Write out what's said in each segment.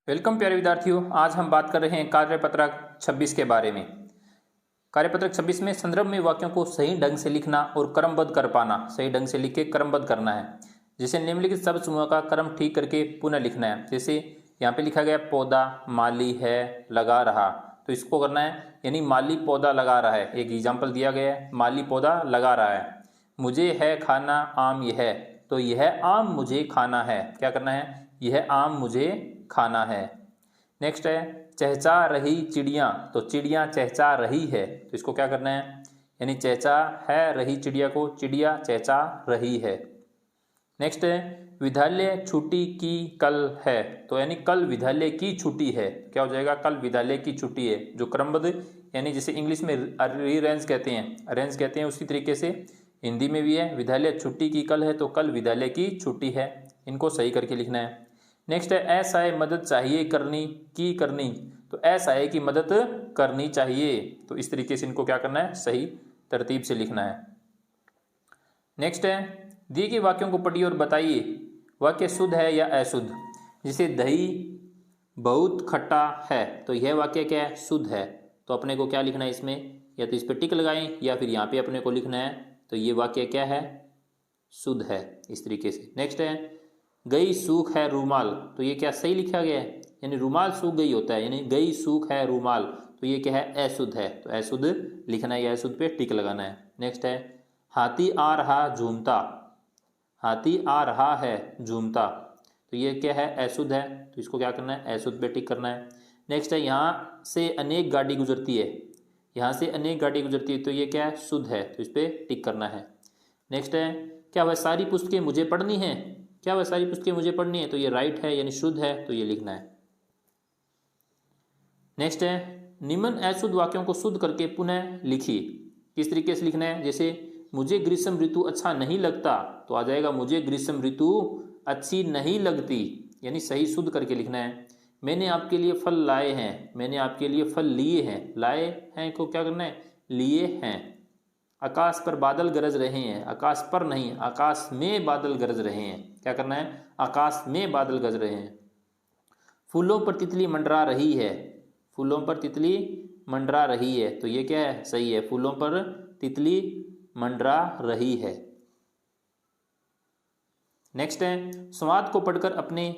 Welcome प्यारे विद्यार्थियों। आज हम बात कर रहे हैं कार्यपत्रक 26 के बारे में। कार्यपत्रक 26 में संदर्भ में वाक्यों को सही ढंग से लिखना और क्रमबद्ध कर पाना, सही ढंग से लिख के क्रमबद्ध करना है। जैसे निम्नलिखित शब्द समूह का क्रम ठीक करके पुनः लिखना है। जैसे यहाँ पे लिखा गया पौधा, माली है, लगा रहा, तो इसको करना है यानी माली पौधा लगा रहा है। एक एग्जाम्पल दिया गया है, माली पौधा लगा रहा है। मुझे है खाना आम यह, तो यह आम मुझे खाना है। क्या करना है? यह आम मुझे खाना है। नेक्स्ट है चहचा रही चिड़िया, तो चिड़िया चहचा रही है, तो इसको क्या करना है? यानी चहचा है रही चिड़िया को चिड़िया चहचा रही है। नेक्स्ट है विद्यालय छुट्टी की कल है, तो यानी कल विद्यालय की छुट्टी है। क्या हो जाएगा? कल विद्यालय की छुट्टी है। जो क्रमबद्ध यानी जैसे इंग्लिश में रीअरेंज कहते हैं, अरेंज कहते हैं, उसी तरीके से हिंदी में भी है। विद्यालय छुट्टी की कल है, तो कल विद्यालय की छुट्टी है। इनको सही करके लिखना है। नेक्स्ट है असहाय मदद चाहिए करनी की करनी, तो असहाय की मदद करनी चाहिए, तो इस तरीके से इनको क्या करना है? सही तरतीब से लिखना है। नेक्स्ट है दिए गए वाक्यों को पढ़िए और बताइए वाक्य शुद्ध है या अशुद्ध। जैसे दही बहुत खट्टा है, तो यह वाक्य क्या है? शुद्ध है। तो अपने को क्या लिखना है इसमें? या तो इस पर टिक लगाएं या फिर यहाँ पे अपने को लिखना है, तो ये वाक्य क्या है? शुद्ध है, इस तरीके से। नेक्स्ट है गई सूख है रूमाल, तो ये क्या सही लिखा गया है? यानी रूमाल सूख गई होता है, यानी गई सूख है रूमाल, तो ये क्या है? अशुद्ध है। तो अशुद्ध लिखना है या अशुद्ध पे टिक लगाना है। नेक्स्ट है हाथी आ रहा झूमता, हाथी आ रहा है झूमता, तो ये क्या है? अशुद्ध है, तो इसको क्या करना है? अशुद्ध पे टिक करना है। नेक्स्ट है यहाँ से अनेक गाड़ी गुजरती है, यहाँ से अनेक गाड़ी गुजरती है, तो ये क्या है? शुद्ध है, तो इस पर टिक करना है। नेक्स्ट है क्या वह सारी पुस्तकें मुझे पढ़नी है, क्या वह सारी पुस्तकें मुझे पढ़नी है, तो ये राइट है यानी शुद्ध है, तो ये लिखना है। नेक्स्ट है निम्न अशुद्ध वाक्यों को शुद्ध करके पुनः लिखिए। किस तरीके से लिखना है? जैसे मुझे ग्रीष्म ऋतु अच्छा नहीं लगता, तो आ जाएगा मुझे ग्रीष्म ऋतु अच्छी नहीं लगती, यानी सही शुद्ध करके लिखना है। मैंने आपके लिए फल लाए हैं, मैंने आपके लिए फल लिए हैं, लाए हैं को क्या करना है? लिए हैं। आकाश पर बादल गरज रहे हैं, आकाश पर नहीं, आकाश में बादल गरज रहे हैं। क्या करना है? आकाश में बादल गरज रहे हैं। फूलों पर तितली मंडरा रही है, फूलों पर तितली मंडरा रही है, तो ये क्या है? सही है, फूलों पर तितली मंडरा रही है। नेक्स्ट है संवाद को पढ़कर अपने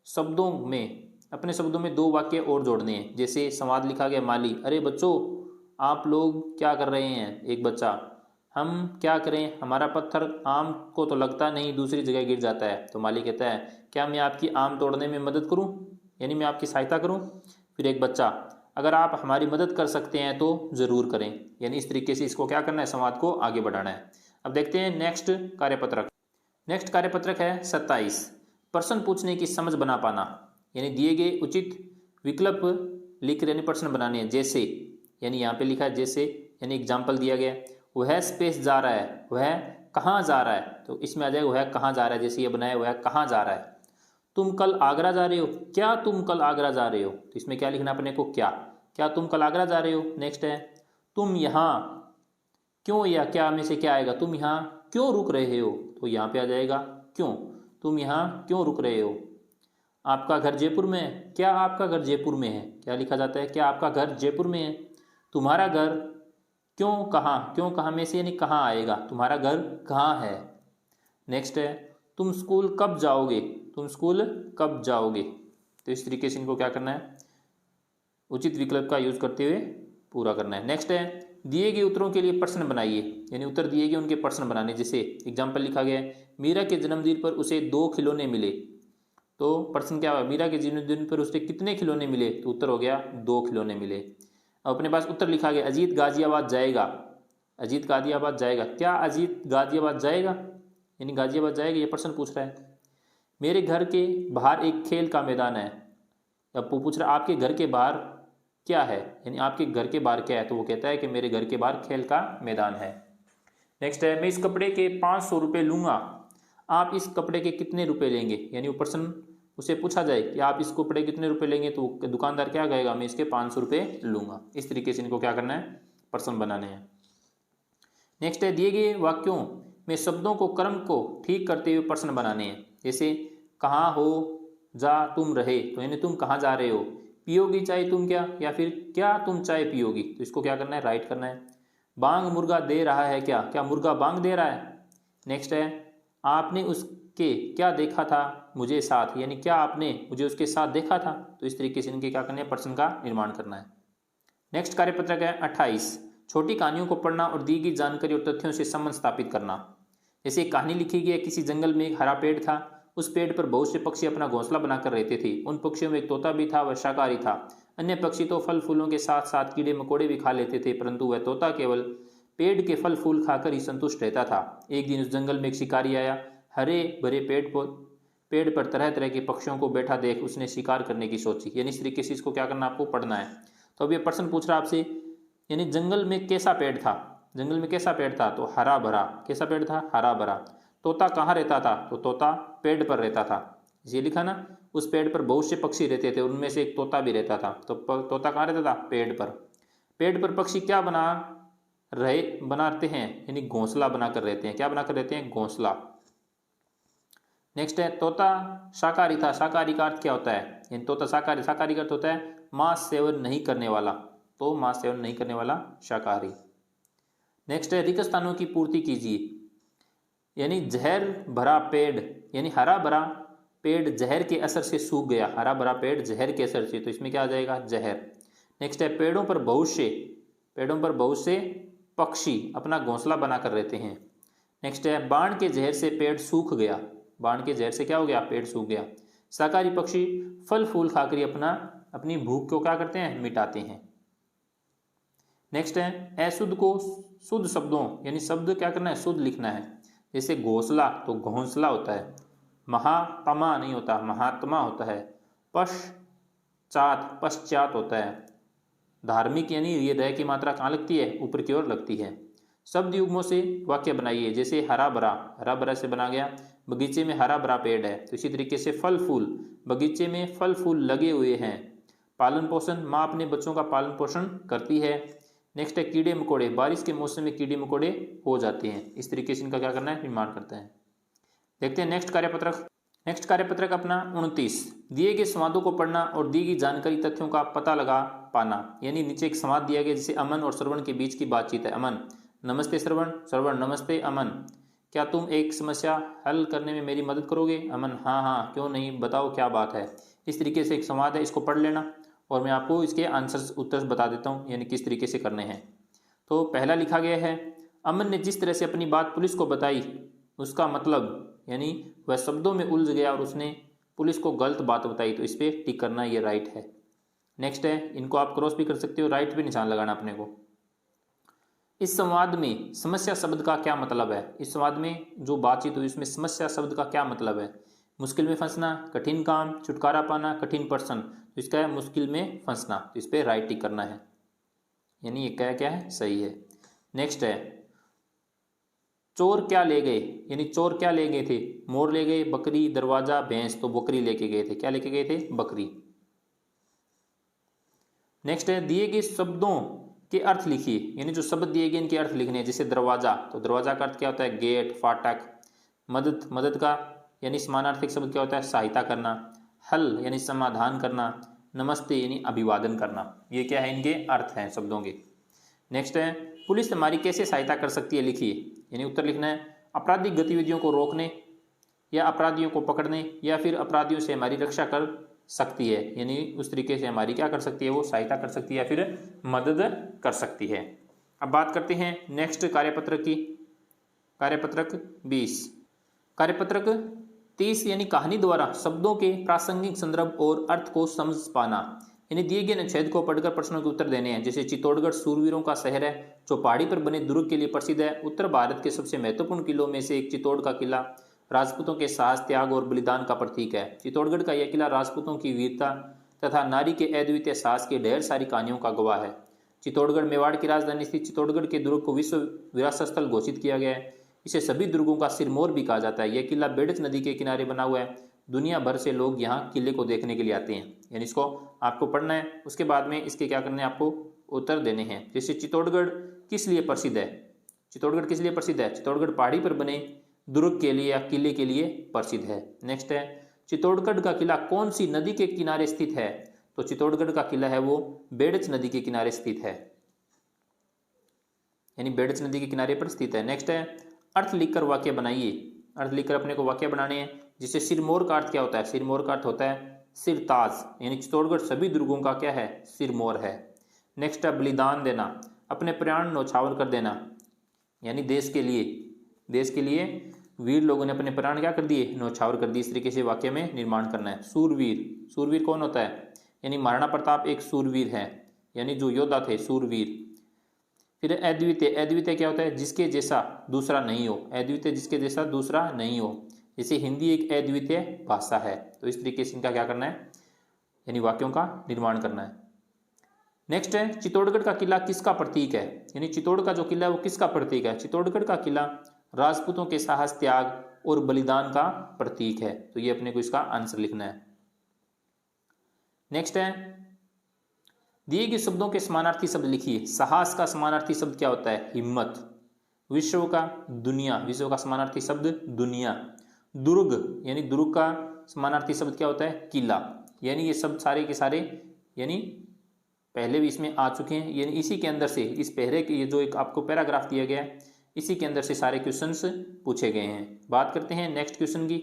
शब्दों में दो वाक्य और जोड़ने हैं। जैसे संवाद लिखा गया माली, अरे बच्चों आप लोग क्या कर रहे हैं? एक बच्चा, हम क्या करें, हमारा पत्थर आम को तो लगता नहीं, दूसरी जगह गिर जाता है। तो माली कहता है क्या मैं आपकी आम तोड़ने में मदद करूं, यानी मैं आपकी सहायता करूं? फिर एक बच्चा, अगर आप हमारी मदद कर सकते हैं तो ज़रूर करें, यानी इस तरीके से इसको क्या करना है? संवाद को आगे बढ़ाना है। अब देखते हैं नेक्स्ट कार्यपत्रक। नेक्स्ट कार्यपत्रक है 27, प्रश्न पूछने की समझ बना पाना, यानी दिए गए उचित विकल्प लिख यानी प्रश्न बनाने हैं। जैसे यानी यहाँ पे लिखा है जैसे, यानी एग्जाम्पल दिया गया वह स्पेस जा रहा है, वह कहाँ जा रहा है, तो इसमें आ जाएगा वह कहाँ जा रहा है। जैसे ये बनाया वह कहाँ जा रहा है। तुम कल आगरा जा रहे हो, क्या तुम कल आगरा जा रहे हो, तो इसमें क्या लिखना अपने को? क्या, क्या तुम कल आगरा जा रहे हो। नेक्स्ट है तुम यहाँ क्यों, या क्या में से क्या आएगा? तुम यहाँ क्यों रुक रहे हो, तो यहाँ पे आ जाएगा क्यों, तुम यहाँ क्यों रुक रहे हो। आपका घर जयपुर में है, क्या आपका घर जयपुर में है, क्या लिखा जाता है? क्या आपका घर जयपुर में है। तुम्हारा घर क्यों कहाँ में से यानी कहाँ आएगा, तुम्हारा घर कहाँ है। नेक्स्ट है तुम स्कूल कब जाओगे, तुम स्कूल कब जाओगे, तो इस तरीके से इनको क्या करना है? उचित विकल्प का यूज करते हुए पूरा करना है। नेक्स्ट है दिए गए उत्तरों के लिए प्रश्न बनाइए, यानी उत्तर दिए गए उनके प्रश्न बनाने। जैसे एग्जाम्पल लिखा गया है मीरा के जन्मदिन पर उसे 2 खिलौने मिले, तो प्रश्न क्या हुआ? मीरा के जन्मदिन पर उसे कितने खिलौने मिले, तो उत्तर हो गया 2 खिलौने मिले। अब अपने पास उत्तर लिखा गया अजीत गाजियाबाद जाएगा, अजीत गाजियाबाद जाएगा, क्या अजीत गाजियाबाद जाएगा, यानी गाजियाबाद जाएगा, ये प्रश्न पूछ रहा है। मेरे घर के बाहर एक खेल का मैदान है, अब वो पूछ रहा है आपके घर के बाहर क्या है, यानी आपके घर के बाहर क्या है, तो वो कहता है कि मेरे घर के बाहर खेल का मैदान है। नेक्स्ट है मैं इस कपड़े के 500 रुपये लूँगा, आप इस कपड़े के कितने रुपए लेंगे, यानी वो प्रश्न उसे पूछा जाए कि आप इस कपड़े कितने रुपए लेंगे, तो दुकानदार क्या कहेगा? मैं इसके 500 रुपये लूँगा। इस तरीके से इनको क्या करना है? प्रश्न बनाने हैं। नेक्स्ट है दिए गए वाक्यों में शब्दों को क्रम को ठीक करते हुए प्रश्न बनाने हैं। जैसे कहाँ हो, जा तुम रहे, तो यानी तुम कहाँ जा रहे हो। पियोगी चाय तुम क्या, या फिर क्या तुम चाय पियोगी, तो इसको क्या करना है, राइट करना है। बांग मुर्गा दे रहा है क्या, क्या मुर्गा बांग दे रहा है। नेक्स्ट है आपने उसके क्या देखा था मुझे साथ, यानी क्या आपने मुझे उसके साथ देखा था। तो इस तरीके से इनके क्या करना है, प्रश्न का निर्माण करना है। नेक्स्ट कार्यपत्रक है 28, छोटी कहानियों को पढ़ना और दी गई जानकारी और तथ्यों से संबंध स्थापित करना। जैसे एक कहानी लिखी गई है, किसी जंगल में एक हरा पेड़ था, उस पेड़ पर बहुत से पक्षी अपना घोंसला बनाकर रहते थे। उन पक्षियों में एक तोता भी था, वह शाकाहारी था। अन्य पक्षी तो फल फूलों के साथ साथ कीड़े मकोड़े भी खा लेते थे, परंतु वह तोता केवल पेड़ के फल फूल खाकर ही संतुष्ट रहता था। एक दिन उस जंगल में एक शिकारी आया। हरे भरे पेड़ पर तरह तरह के पक्षियों को बैठा देख उसने शिकार करने की सोची। यानी इस तरीके से इसको क्या करना, आपको पढ़ना है। तो अब ये प्रश्न पूछ रहा आपसे, यानी जंगल में कैसा पेड़ था, जंगल में कैसा पेड़ था, तो हरा भरा। कैसा पेड़ था, हरा भरा। तोता कहाँ रहता था, तो तोता पेड़ पर रहता था। ये लिखा ना, उस पेड़ पर बहुत से पक्षी रहते थे, उनमें से एक तोता भी रहता था। तो तोता कहाँ रहता था, पेड़ पर। पेड़ पर पक्षी क्या बनाते हैं, यानी घोंसला बनाकर रहते हैं। क्या बनाकर रहते हैं, घोंसला। नेक्स्ट है तोता शाकाहारी था। शाकाहारी का अर्थ क्या होता है, यानी तोता शाकाहारी, शाकाहारी का अर्थ होता है मांस सेवन नहीं करने वाला। तो मांस सेवन नहीं करने वाला शाकाहारी। नेक्स्ट है रिक्त स्थानों की पूर्ति कीजिए। यानी जहर भरा पेड़, यानी हरा भरा पेड़ जहर के असर से सूख गया। हरा भरा पेड़ जहर के असर से, तो इसमें क्या आ जाएगा, जहर। नेक्स्ट है पेड़ों पर बहुत से पक्षी अपना घोंसला बनाकर रहते हैं। नेक्स्ट है बाण के जहर से पेड़ सूख गया। बाण के जहर से क्या हो गया, पेड़ सूख गया। शाकाहारी पक्षी फल फूल खाकर अपनी भूख को क्या करते हैं, मिटाते हैं। नेक्स्ट है अशुद्ध को शुद्ध शब्दों, यानी शब्द क्या करना है, शुद्ध लिखना है। जैसे घोंसला तो घोंसला होता है, महात्मा नहीं होता, महात्मा होता है। पश्चात होता है। धार्मिक, यानी ये रह की मात्रा कहाँ लगती है, ऊपर की ओर लगती है। शब्द युग्मों से वाक्य बनाइए। जैसे हरा भरा से बना गया बगीचे में हरा भरा पेड़ है। तो इसी तरीके से फल फूल, बगीचे में फल फूल लगे हुए हैं। पालन पोषण, माँ अपने बच्चों का पालन पोषण करती है। नेक्स्ट है कीड़े मकोड़े, बारिश के मौसम में कीड़े मकोड़े हो जाते हैं। इस तरीके से इनका क्या करना है, निर्माण करते हैं। देखते हैं नेक्स्ट कार्यपत्रक अपना 29, दिए गए संवादों को पढ़ना और दी गई जानकारी तथ्यों का पता लगा पाना। यानी नीचे एक संवाद दिया गया, जैसे अमन और श्रवण के बीच की बातचीत है। अमन नमस्ते श्रवण, श्रवण नमस्ते अमन, क्या तुम एक समस्या हल करने में मेरी मदद करोगे। अमन हाँ हाँ क्यों नहीं, बताओ क्या बात है। इस तरीके से एक संवाद है, इसको पढ़ लेना और मैं आपको इसके आंसर्स उत्तर बता देता हूँ, यानी किस तरीके से करने हैं। तो पहला लिखा गया है, अमन ने जिस तरह से अपनी बात पुलिस को बताई उसका मतलब, यानी वह शब्दों में उलझ गया और उसने पुलिस को गलत बात बताई। तो इस पर टिक करना, ये राइट है। नेक्स्ट है, इनको आप क्रॉस भी कर सकते हो, राइट भी निशान लगाना अपने को। इस संवाद में समस्या शब्द का क्या मतलब है। इस संवाद में जो बातचीत हुई इसमें समस्या शब्द का क्या मतलब है। मुश्किल में फंसना, कठिन काम, छुटकारा पाना, कठिन प्रश्न। तो इसका है मुश्किल में फंसना। तो इस पर राइट टिक करना है, यानी ये क्या है, सही है। नेक्स्ट है, चोर क्या ले गए, यानी चोर क्या ले गए थे। मोर ले गए, बकरी, दरवाजा, भैंस। तो बकरी लेके गए थे। क्या लेके गए थे, बकरी। नेक्स्ट है, दिए गए शब्दों के अर्थ लिखिए। यानी जो शब्द दिए गए इनके अर्थ लिखने हैं। जैसे दरवाजा, तो दरवाजा का अर्थ क्या होता है, गेट, फाटक। मदद का यानी समानार्थक शब्द क्या होता है, सहायता करना। हल यानी समाधान करना। नमस्ते यानी अभिवादन करना। ये क्या है, इनके अर्थ हैं शब्दों के। नेक्स्ट है, पुलिस हमारी कैसे सहायता कर सकती है, लिखिए। यानी उत्तर लिखना है, आपराधिक गतिविधियों को रोकने या अपराधियों को पकड़ने या फिर अपराधियों से हमारी रक्षा कर सकती है। यानी उस तरीके से हमारी क्या कर सकती है, वो सहायता कर सकती है या फिर मदद कर सकती है। अब बात करते हैं नेक्स्ट कार्यपत्रक की। कार्यपत्रक 20, कार्यपत्रक 30 यानी कहानी द्वारा शब्दों के प्रासंगिक संदर्भ और अर्थ को समझ पाना। यानी दिए गए अनुच्छेद को पढ़कर प्रश्नों के उत्तर देने हैं। जैसे चित्तौड़गढ़ सूरवीरों का शहर है जो पहाड़ी पर बने दुर्ग के लिए प्रसिद्ध है। उत्तर भारत के सबसे महत्वपूर्ण किलों में से एक चित्तौड़ का किला राजपूतों के साहस, त्याग और बलिदान का प्रतीक है। चित्तौड़गढ़ का यह किला राजपूतों की वीरता तथा नारी के अद्वितीय साहस की ढेर सारी कहानियों का गवाह है। चित्तौड़गढ़ मेवाड़ की राजधानी स्थित चित्तौड़गढ़ के दुर्ग को विश्व विरासत स्थल घोषित किया गया है। इसे सभी दुर्गों का सिरमौर भी कहा जाता है। यह किला बेड़च नदी के किनारे बना हुआ है। दुनिया भर से लोग यहाँ किले को देखने के लिए आते हैं। यानी इसको आपको पढ़ना है, उसके बाद में इसके क्या करने हैं, आपको उत्तर देने हैं। जैसे चित्तौड़गढ़ किस लिए प्रसिद्ध है। चित्तौड़गढ़ किस लिए प्रसिद्ध है, चित्तौड़गढ़ पहाड़ी पर बने दुर्ग के लिए या किले के लिए प्रसिद्ध है। नेक्स्ट है, चित्तौड़गढ़ का किला कौन सी नदी के किनारे स्थित है? तो चित्तौड़गढ़ का किला है वो बेड़च नदी के किनारे स्थित है, यानी बेड़च नदी के किनारे पर स्थित है। नेक्स्ट है अर्थ लिखकर वाक्य बनाइए। अर्थ लिखकर अपने को वाक्य बनाने हैं। जिससे सिरमौर का अर्थ क्या होता है? सिरमौर का अर्थ होता है सिरताज, यानी चित्तौड़गढ़ सभी दुर्गों का क्या है? सिरमौर है। नेक्स्ट है बलिदान देना, अपने प्राण न्यौछावर कर देना, यानी देश के लिए वीर लोगों ने अपने प्राण क्या कर दिए? न्यौछावर कर दिए। इस तरीके से वाक्य में निर्माण करना है। सूरवीर कौन होता है? यानी महाराणा प्रताप एक सूरवीर है, यानी जो योद्धा थे सूरवीर। फिर अद्वितीय क्या होता है? जिसके जैसा दूसरा नहीं हो। अद्वितीय जिसके जैसा दूसरा नहीं हो। जैसे हिंदी एक अद्वितीय भाषा है, तो इस तरीके से इनका क्या करना है? यानी वाक्यों का निर्माण करना है। नेक्स्ट है चित्तौड़गढ़ का किला किसका प्रतीक है? यानी चित्तौड़ का जो किला है वो किसका प्रतीक है? चित्तौड़गढ़ का किला राजपूतों के साहस, त्याग और बलिदान का प्रतीक है। तो ये अपने को इसका आंसर लिखना है। नेक्स्ट है दिए गए शब्दों के समानार्थी शब्द लिखिए। साहस का समानार्थी शब्द क्या होता है? हिम्मत। विश्व का समानार्थी शब्द दुनिया। दुर्ग, यानी दुर्ग का समानार्थी शब्द क्या होता है? किला। यानी ये सब सारे के सारे यानी पहले भी इसमें आ चुके हैं, यानी इसी के अंदर से इस पहले के ये जो एक आपको पैराग्राफ दिया गया है इसी के अंदर से सारे क्वेश्चंस पूछे गए हैं। बात करते हैं नेक्स्ट क्वेश्चन की।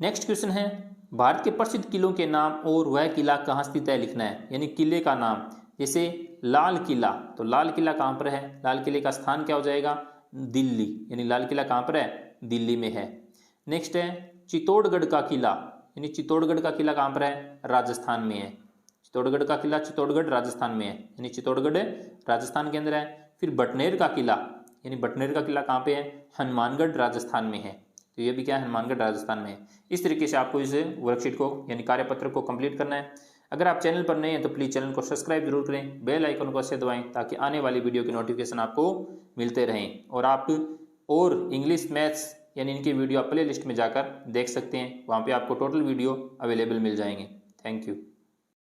नेक्स्ट क्वेश्चन है भारत के प्रसिद्ध किलों के नाम और वह किला कहाँ स्थित है लिखना है। यानी किले का नाम, जैसे लाल किला, तो लाल किला कहाँ पर है? लाल किले का स्थान क्या हो जाएगा? दिल्ली, यानी लाल किला कहाँ पर है? दिल्ली में है। नेक्स्ट है चित्तौड़गढ़ का किला, यानी चित्तौड़गढ़ का किला कहाँ पर है? राजस्थान में है। चित्तौड़गढ़ का किला चित्तौड़गढ़ राजस्थान में है, यानी चित्तौड़गढ़ राजस्थान के अंदर है। फिर बटनेर का किला, यानी बटनेर का किला कहाँ पे है? हनुमानगढ़ राजस्थान में है। तो ये भी क्या है? हनुमानगढ़ राजस्थान में है। इस तरीके से आपको इस वर्कशीट को यानी कार्यपत्र को कंप्लीट करना है। अगर आप चैनल पर नए हैं तो प्लीज़ चैनल को सब्सक्राइब जरूर करें, बेल आइकन को अवश्य दबाएं ताकि आने वाली वीडियो के नोटिफिकेशन आपको मिलते रहें। और आप और इंग्लिश, मैथ्स यानी इनकी वीडियो आप प्ले लिस्ट में जाकर देख सकते हैं, वहाँ पर आपको टोटल वीडियो अवेलेबल मिल जाएंगे। Thank you.